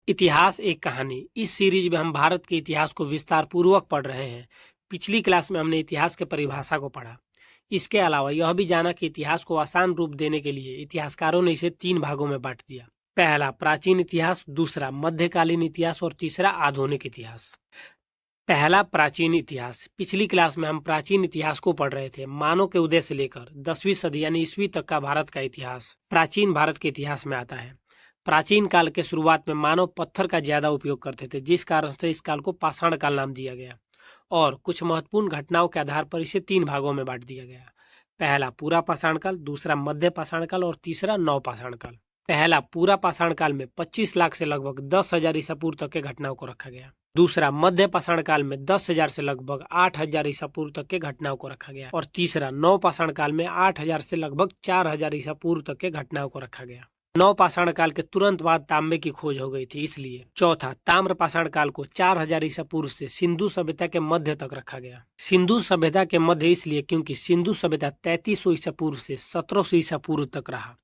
इतिहास एक कहानी। इस सीरीज में हम भारत के इतिहास को विस्तार पूर्वक पढ़ रहे हैं। पिछली क्लास में हमने इतिहास के परिभाषा को पढ़ा। इसके अलावा यह भी जाना कि इतिहास को आसान रूप देने के लिए इतिहासकारों ने इसे 3 भागों में बांट दिया। पहला प्राचीन इतिहास, दूसरा मध्यकालीन इतिहास और तीसरा आधुनिक इतिहास। पहला प्राचीन इतिहास। पिछली क्लास में हम प्राचीन इतिहास को पढ़ रहे थे। मानव के उदय से लेकर 10वीं सदी यानी ईस्वी तक का भारत का इतिहास प्राचीन भारत के इतिहास में आता है। प्राचीन काल के शुरुआत में मानव पत्थर का ज्यादा उपयोग करते थे, जिस कारण से इस काल को पाषाण काल नाम दिया गया और कुछ महत्वपूर्ण घटनाओं के आधार पर इसे 3 भागों में बांट दिया गया। पहला पूरा पाषाण काल, दूसरा मध्य पाषाण काल और तीसरा नव पाषाण काल। पहला पूरा पाषाण काल में 25 लाख से लगभग 10,000 ईसा पूर्व तक के घटनाओं को रखा गया। दूसरा मध्य पाषाण काल में 10,000 से लगभग 8,000 ईसा पूर्व तक के घटनाओं को रखा गया और तीसरा नव पाषाण काल में 8,000 से लगभग 4,000 ईसा पूर्व तक के घटनाओं को रखा गया। नव पाषाण काल के तुरंत बाद तांबे की खोज हो गई थी, इसलिए चौथा ताम्र पाषाण काल को 4,000 ईसा पूर्व से सिंधु सभ्यता के मध्य तक रखा गया। सिंधु सभ्यता के मध्य इसलिए क्योंकि सिंधु सभ्यता 3300 ईसा पूर्व से 1700 ईसा पूर्व तक रहा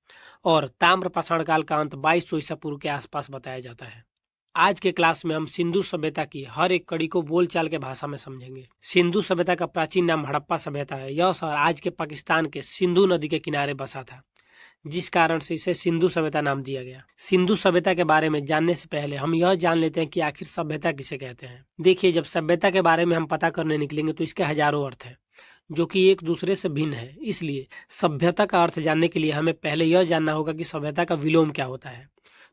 और ताम्र पाषाण काल का अंत 2200 ईसा पूर्व के आसपास बताया जाता है। आज के क्लास में हम सिंधु सभ्यता की हर एक कड़ी को बोलचाल के भाषा में समझेंगे। सिंधु सभ्यता का प्राचीन नाम हड़प्पा सभ्यता है। यह शहर आज के पाकिस्तान के सिंधु नदी के किनारे बसा था, जिस कारण से इसे सिंधु सभ्यता नाम दिया गया। सिंधु सभ्यता के बारे में जानने से पहले हम यह जान लेते हैं कि आखिर सभ्यता किसे कहते हैं। देखिए, जब सभ्यता के बारे में हम पता करने निकलेंगे तो इसके हजारों अर्थ हैं, जो कि एक दूसरे से भिन्न है। इसलिए सभ्यता का अर्थ जानने के लिए हमें पहले यह जानना होगा कि सभ्यता का विलोम क्या होता है।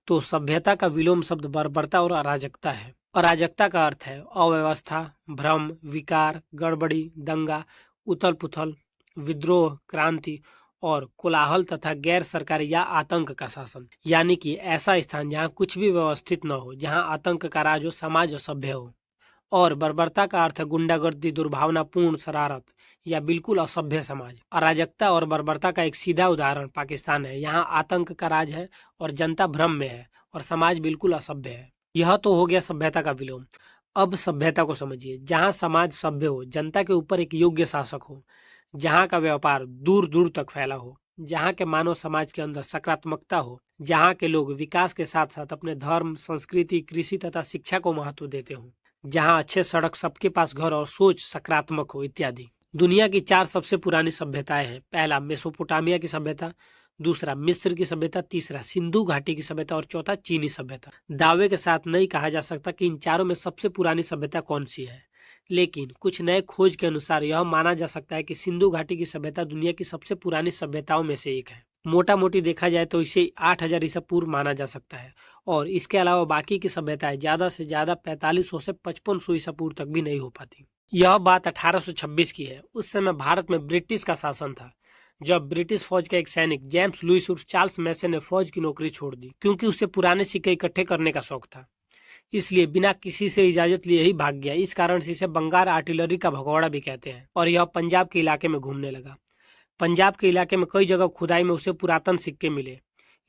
तो सभ्यता का विलोम शब्द बर्बरता और अराजकता है। अराजकता का अर्थ है अव्यवस्था, भ्रम, विकार, गड़बड़ी, दंगा, उथल पुथल, विद्रोह, क्रांति और कोलाहल तथा गैर सरकारी या आतंक का शासन, यानी कि ऐसा स्थान जहां कुछ भी व्यवस्थित न हो, जहां आतंक का राज हो, समाज असभ्य हो। और बर्बरता का अर्थ है गुंडागर्दी, दुर्भावनापूर्ण शरारत या बिल्कुल असभ्य समाज। अराजकता और बर्बरता का एक सीधा उदाहरण पाकिस्तान है। यहाँ आतंक का राज है और जनता भ्रम में है और समाज बिल्कुल असभ्य है। यह तो हो गया सभ्यता का विलोम। अब सभ्यता को समझिए। जहाँ समाज सभ्य हो, जनता के ऊपर एक योग्य शासक हो, जहाँ का व्यापार दूर दूर तक फैला हो, जहाँ के मानव समाज के अंदर सकारात्मकता हो, जहाँ के लोग विकास के साथ साथ अपने धर्म, संस्कृति, कृषि तथा शिक्षा को महत्व देते हो, जहाँ अच्छे सड़क, सबके पास घर और सोच सकारात्मक हो इत्यादि। दुनिया की 4 सबसे पुरानी सभ्यताएं हैं। पहला मेसोपोटामिया की सभ्यता, दूसरा मिस्र की सभ्यता, तीसरा सिंधु घाटी की सभ्यता और चौथा चीनी सभ्यता। दावे के साथ नहीं कहा जा सकता कि इन चारों में सबसे पुरानी सभ्यता कौन सी है, लेकिन कुछ नए खोज के अनुसार यह माना जा सकता है कि सिंधु घाटी की सभ्यता दुनिया की सबसे पुरानी सभ्यताओं में से एक है। मोटा मोटी देखा जाए तो इसे 8,000 ईसा पूर्व माना जा सकता है और इसके अलावा बाकी की सभ्यताएं ज्यादा से ज्यादा 4500 से 5500 ईसा पूर्व तक भी नहीं हो पाती। यह बात 1826 की है। उस समय भारत में ब्रिटिश का शासन था, जब ब्रिटिश फौज का एक सैनिक जेम्स लुइस उर्फ चार्ल्स मैसन ने फौज की नौकरी छोड़ दी, क्योंकि उसे पुराने सिक्के इकट्ठे करने का शौक था। इसलिए बिना किसी से इजाजत लिए ही भाग गया। इस कारण से इसे बंगाल आर्टिलरी का भगौड़ा भी कहते हैं और यह पंजाब के इलाके में घूमने लगा। पंजाब के इलाके में कई जगह खुदाई में उसे पुरातन सिक्के मिले।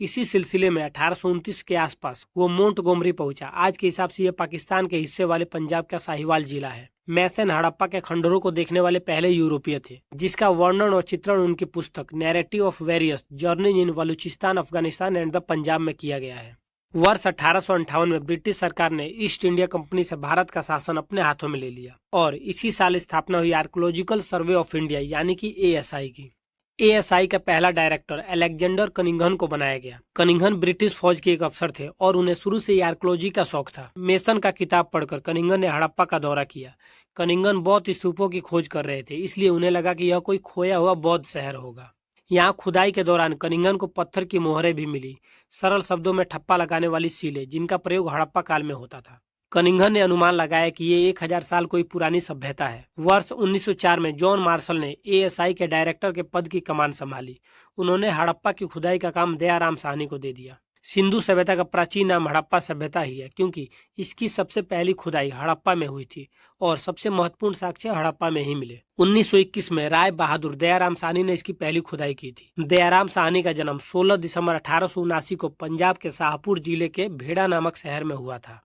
इसी सिलसिले में 1829 के आसपास वो मोंटगोमरी पहुंचा। आज के हिसाब से यह पाकिस्तान के हिस्से वाले पंजाब का साहिवाल जिला है। मैसन हड़प्पा के खंडरों को देखने वाले पहले यूरोपीय थे, जिसका वर्णन और चित्रण उनकी पुस्तक narrative of various journey in Balochistan, Afghanistan and the Punjab में किया गया है। वर्ष 1858 में ब्रिटिश सरकार ने ईस्ट इंडिया कंपनी से भारत का शासन अपने हाथों में ले लिया और इसी साल स्थापना हुई आर्कियोलॉजिकल सर्वे ऑफ इंडिया यानी कि ASI की। ASI का पहला डायरेक्टर अलेक्जेंडर कनिंघन को बनाया गया। कनिंघन ब्रिटिश फौज के एक अफसर थे और उन्हें शुरू से ही आर्कियोलॉजी का शौक था। मेसन का किताब पढ़कर कनिंघन ने हड़प्पा का दौरा किया। कनिंघन बौद्ध स्तूपों की खोज कर रहे थे, इसलिए उन्हें लगा कि यह कोई खोया हुआ बौद्ध शहर होगा। यहाँ खुदाई के दौरान कनिंघन को पत्थर की मोहरें भी मिली, सरल शब्दों में ठप्पा लगाने वाली सीलें, जिनका प्रयोग हड़प्पा काल में होता था। कनिंघन ने अनुमान लगाया कि ये 1000 साल कोई पुरानी सभ्यता है। वर्ष 1904 में जॉन मार्शल ने ASI के डायरेक्टर के पद की कमान संभाली। उन्होंने हड़प्पा की खुदाई का काम दयाराम साहनी को दे दिया। सिंधु सभ्यता का प्राचीन नाम हड़प्पा सभ्यता ही है, क्योंकि इसकी सबसे पहली खुदाई हड़प्पा में हुई थी और सबसे महत्वपूर्ण साक्ष्य हड़प्पा में ही मिले। 1921 में राय बहादुर दयाराम साहनी ने इसकी पहली खुदाई की थी। दयाराम साहनी का जन्म 16 दिसंबर 1879 को पंजाब के शाहपुर जिले के भेड़ा नामक शहर में हुआ था।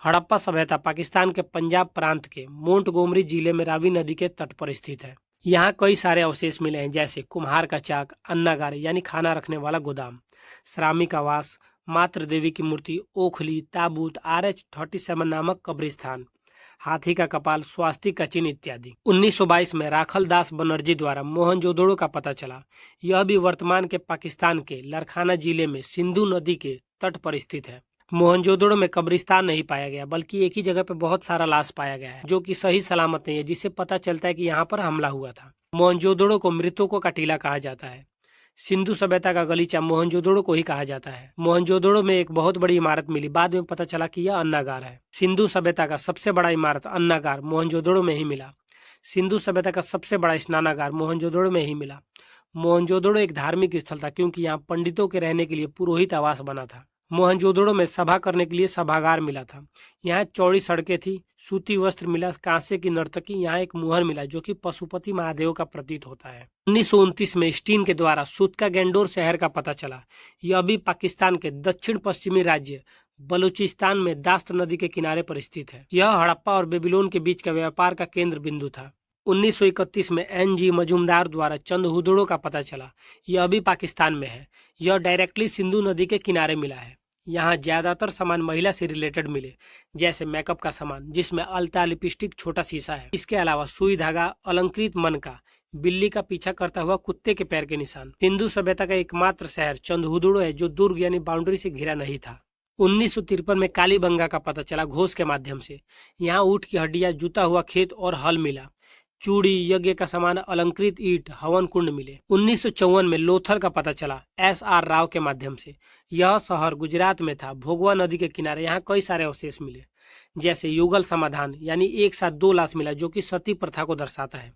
हड़प्पा सभ्यता पाकिस्तान के पंजाब प्रांत के मोंटगोमरी जिले में रावी नदी के तट पर स्थित है। यहाँ कई सारे अवशेष मिले हैं, जैसे कुम्हार का चाक, अन्नागार यानी खाना रखने वाला गोदाम, श्रमिक आवास, मातृ देवी की मूर्ति, ओखली, ताबूत, RH-37 नामक कब्रिस्तान, हाथी का कपाल, स्वास्तिक का चिन्ह इत्यादि। 1922 में राखल दास बनर्जी द्वारा मोहनजोदड़ो का पता चला। यह भी वर्तमान के पाकिस्तान के लरखाना जिले में सिंधु नदी के तट पर स्थित है। मोहनजोदड़ो में कब्रिस्तान नहीं पाया गया, बल्कि एक ही जगह पे बहुत सारा लाश पाया गया है, जो कि सही सलामत नहीं है, जिससे पता चलता है कि यहाँ पर हमला हुआ था। मोहनजोदड़ो को मृतकों का टीला कहा जाता है। सिंधु सभ्यता का गलीचा मोहनजोदड़ो को ही कहा जाता है। मोहनजोदड़ो में एक बहुत बड़ी इमारत मिली, बाद में पता चला कि यह अन्नागार है। सिंधु सभ्यता का सबसे बड़ा इमारत अन्नागार मोहनजोदड़ो में ही मिला। सिंधु सभ्यता का सबसे बड़ा स्नानागार मोहनजोदड़ो में ही मिला। मोहनजोदड़ो एक धार्मिक स्थल था, क्योंकि यहाँ पंडितों के रहने के लिए पुरोहित आवास बना था। मोहनजोदड़ो में सभा करने के लिए सभागार मिला था। यहाँ चौड़ी सड़कें थी, सूती वस्त्र मिला, कांसे की नर्तकी, यहाँ एक मुहर मिला जो कि पशुपति महादेव का प्रतीत होता है। 1929 में स्टीन के द्वारा सूत का गैंडोर शहर का पता चला। यह भी पाकिस्तान के दक्षिण पश्चिमी राज्य बलूचिस्तान में दास्त नदी के किनारे पर स्थित है। यह हड़प्पा और बेबीलोन के बीच का व्यापार का केंद्र बिंदु था। 1931 में NG मजूमदार द्वारा चंदहुदड़ो का पता चला। यह भी पाकिस्तान में है। यह डायरेक्टली सिंधु नदी के किनारे मिला है। यहाँ ज्यादातर सामान महिला से रिलेटेड मिले, जैसे मेकअप का सामान, जिसमें अलता, लिपस्टिक, छोटा शीशा है। इसके अलावा सुई धागा, अलंकृत मनका, बिल्ली का पीछा करता हुआ कुत्ते के पैर के निशान। सिंधु सभ्यता का एकमात्र शहर चंदहुदड़ो है जो दुर्ग यानी बाउंड्री से घिरा नहीं था। 1953 में कालीबंगा का पता चला घोष के माध्यम से। यहाँ ऊँट की हड्डियां, जुता हुआ खेत और हल मिला। चूड़ी, यज्ञ का सामान, अलंकृत ईंट, हवन कुंड मिले। 1954 में लोथर का पता चला SR राव के माध्यम से। यह शहर गुजरात में था, भोगवा नदी के किनारे। यहाँ कई सारे अवशेष मिले, जैसे युगल समाधान यानी एक साथ 2 लाश मिला, जो कि सती प्रथा को दर्शाता है,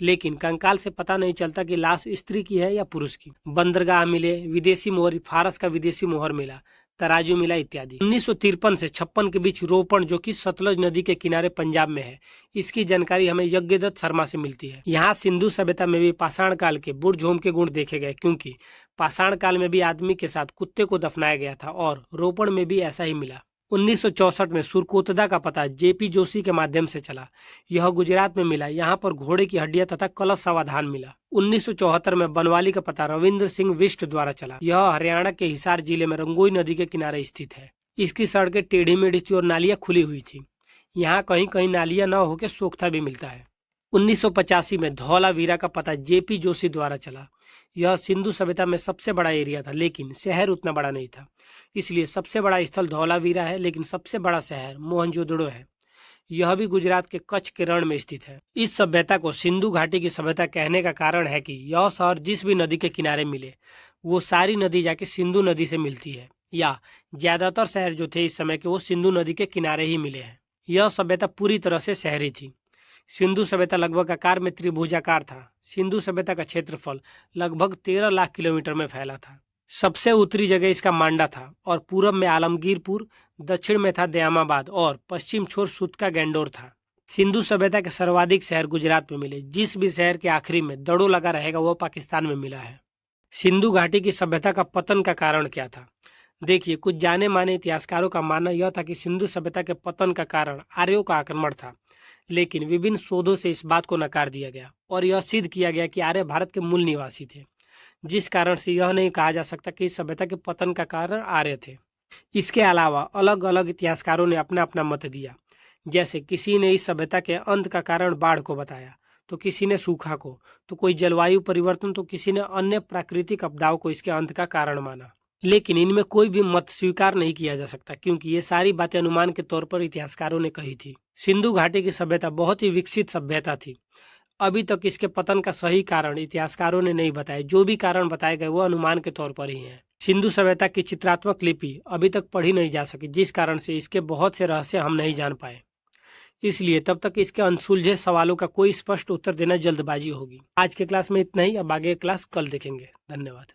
लेकिन कंकाल से पता नहीं चलता कि लाश स्त्री की है या पुरुष की। बंदरगाह मिले, विदेशी मोहर, फारस का विदेशी मोहर मिला, तराजू मिला इत्यादि। 1953 से 56 के बीच रोपण, जो कि सतलज नदी के किनारे पंजाब में है, इसकी जानकारी हमें यज्ञदत्त शर्मा से मिलती है। यहाँ सिंधु सभ्यता में भी पाषाण काल के बुरझोम के गुण देखे गए, क्योंकि पाषाण काल में भी आदमी के साथ कुत्ते को दफनाया गया था और रोपण में भी ऐसा ही मिला। 1964 में सुरकोतदा का पता JP जोशी के माध्यम से चला। यह गुजरात में मिला। यहाँ पर घोड़े की हड्डियां तथा कलश समाधान मिला। 1974 में बनवाली का पता रविंद्र सिंह विष्ट द्वारा चला। यह हरियाणा के हिसार जिले में रंगोई नदी के किनारे स्थित है। इसकी सड़कें टेढ़ी मेढ़ी थी और नालियां खुली हुई थी। यहाँ कहीं कहीं नालियां न होकर सोख्ता भी मिलता है। 1985 में धौलावीरा का पता JP जोशी द्वारा चला। यह सिंधु सभ्यता में सबसे बड़ा एरिया था, लेकिन शहर उतना बड़ा नहीं था, इसलिए सबसे बड़ा स्थल धौलावीरा है, लेकिन सबसे बड़ा शहर मोहनजोदड़ो है। यह भी गुजरात के कच्छ के रण में स्थित है। इस सभ्यता को सिंधु घाटी की सभ्यता कहने का कारण है कि यह शहर जिस भी नदी के किनारे मिले, वो सारी नदी जाके सिंधु नदी से मिलती है, या ज्यादातर शहर जो थे इस समय के वो सिंधु नदी के किनारे ही मिले हैं। यह सभ्यता पूरी तरह से शहरी थी। सिंधु सभ्यता लगभग आकार में त्रिभुजाकार था। सिंधु सभ्यता का क्षेत्रफल लगभग 13 लाख किलोमीटर में फैला था। सबसे उत्तरी जगह इसका मांडा था और पूरब में आलमगीरपुर, दक्षिण में था दयामाबाद और पश्चिम छोर सूत का गैंडोर था। सिंधु सभ्यता के सर्वाधिक शहर गुजरात में मिले। जिस भी शहर के आखिरी में दड़ो लगा रहेगा वो पाकिस्तान में मिला है। सिंधु घाटी की सभ्यता का पतन का कारण क्या था? देखिए, कुछ जाने माने इतिहासकारों का मानना यह था कि सिंधु सभ्यता के पतन का कारण आर्यों का आक्रमण था, लेकिन विभिन्न शोधों से इस बात को नकार दिया गया और यह सिद्ध किया गया कि आर्य भारत के मूल निवासी थे, जिस कारण से यह नहीं कहा जा सकता कि इस सभ्यता के पतन का कारण आर्य थे। इसके अलावा अलग अलग इतिहासकारों ने अपना अपना मत दिया। जैसे किसी ने इस सभ्यता के अंत का कारण बाढ़ को बताया, तो किसी ने सूखा को, तो कोई जलवायु परिवर्तन, तो किसी ने अन्य प्राकृतिक आपदाओं को इसके अंत का कारण माना। लेकिन इनमें कोई भी मत स्वीकार नहीं किया जा सकता, क्योंकि ये सारी बातें अनुमान के तौर पर इतिहासकारों ने कही थी। सिंधु घाटी की सभ्यता बहुत ही विकसित सभ्यता थी। अभी तक इसके पतन का सही कारण इतिहासकारों ने नहीं बताया। जो भी कारण बताए गए वो अनुमान के तौर पर ही हैं। सिंधु सभ्यता की चित्रात्मक लिपि अभी तक पढ़ी नहीं जा सकी, जिस कारण से इसके बहुत से रहस्य हम नहीं जान पाए। इसलिए तब तक इसके अनसुलझे सवालों का कोई स्पष्ट उत्तर देना जल्दबाजी होगी। आज के क्लास में इतना ही। अब आगे क्लास कल देखेंगे। धन्यवाद।